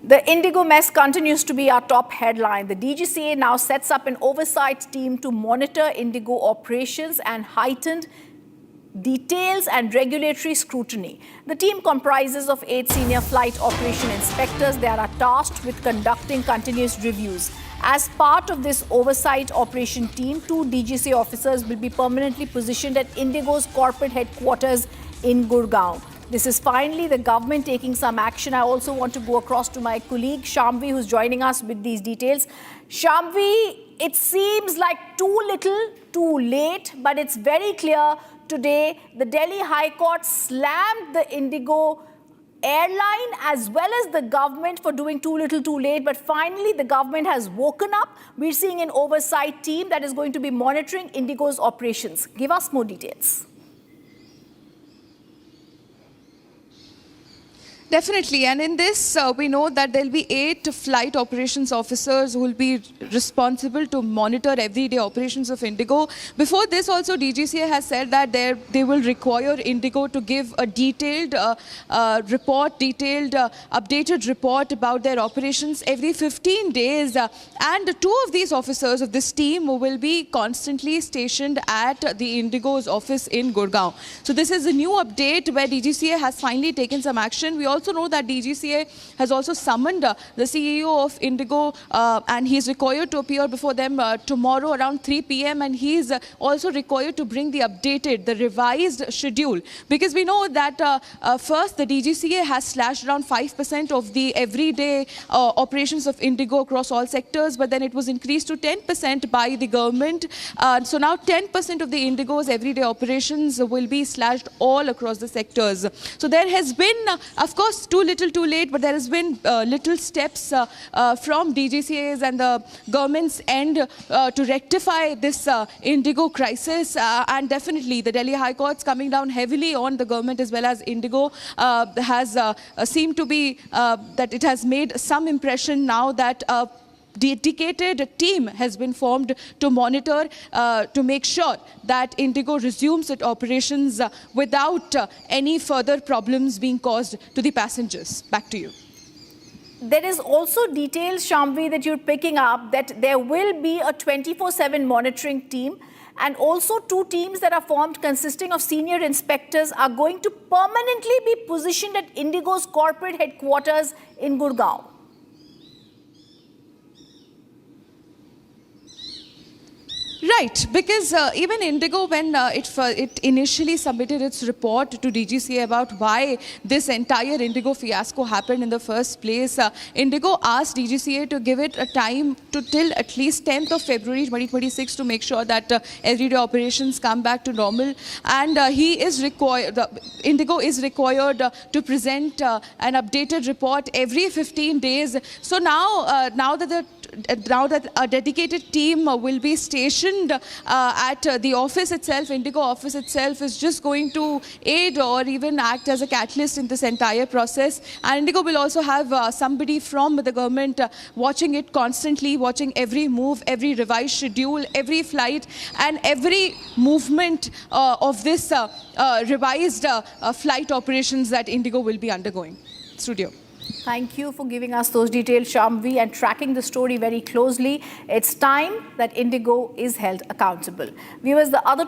The Indigo mess continues to be our top headline. The DGCA now sets up an oversight team to monitor Indigo operations and heightened details and regulatory scrutiny. The team comprises of 8 senior flight operation inspectors. They are tasked with conducting continuous reviews. As part of this oversight operation team, 2 DGCA officers will be permanently positioned at Indigo's corporate headquarters in Gurgaon. This is finally the government taking some action. I also want to go across to my colleague Shamvi, who's joining us with these details. Shamvi, it seems like too little, too late, but it's very clear today the Delhi High Court slammed the Indigo airline as well as the government for doing too little, too late. But finally, the government has woken up. We're seeing an oversight team that is going to be monitoring Indigo's operations. Give us more details. Definitely, and in this, we know that there will be 8 flight operations officers who will be responsible to monitor everyday operations of Indigo. Before this also, DGCA has said that they will require Indigo to give a detailed updated report about their operations every 15 days. And 2 of these officers of this team will be constantly stationed at the Indigo's office in Gurgaon. So this is a new update where DGCA has finally taken some action. We also know that DGCA has also summoned the CEO of Indigo and he is required to appear before them tomorrow around 3 p.m. and he is also required to bring the revised schedule, because we know that first the DGCA has slashed around 5% of the everyday operations of Indigo across all sectors, but then it was increased to 10% by the government. So now 10% of the Indigo's everyday operations will be slashed all across the sectors. So there has been, of course, too little, too late, but there has been little steps from DGCA's and the government's end to rectify this Indigo crisis. And definitely the Delhi High Court's coming down heavily on the government as well as Indigo has seemed to be that it has made some impression now that dedicated team has been formed to monitor, to make sure that Indigo resumes its operations without any further problems being caused to the passengers. Back to you. There is also details, Shamvi, that you're picking up that there will be a 24/7 monitoring team, and also 2 teams that are formed consisting of senior inspectors are going to permanently be positioned at Indigo's corporate headquarters in Gurgaon. Right, because even Indigo, when it initially submitted its report to DGCA about why this entire Indigo fiasco happened in the first place, Indigo asked DGCA to give it a time till at least 10th of February 2026 to make sure that everyday operations come back to normal. And Indigo is required to present an updated report every 15 days. So now that a dedicated team will be stationed at the office itself, Indigo office itself is just going to aid or even act as a catalyst in this entire process. And Indigo will also have somebody from the government watching it constantly, watching every move, every revised schedule, every flight and every movement of this revised flight operations that Indigo will be undergoing. Studio. Thank you for giving us those details, Shamvi, and tracking the story very closely. It's time that Indigo is held accountable. Viewers, the other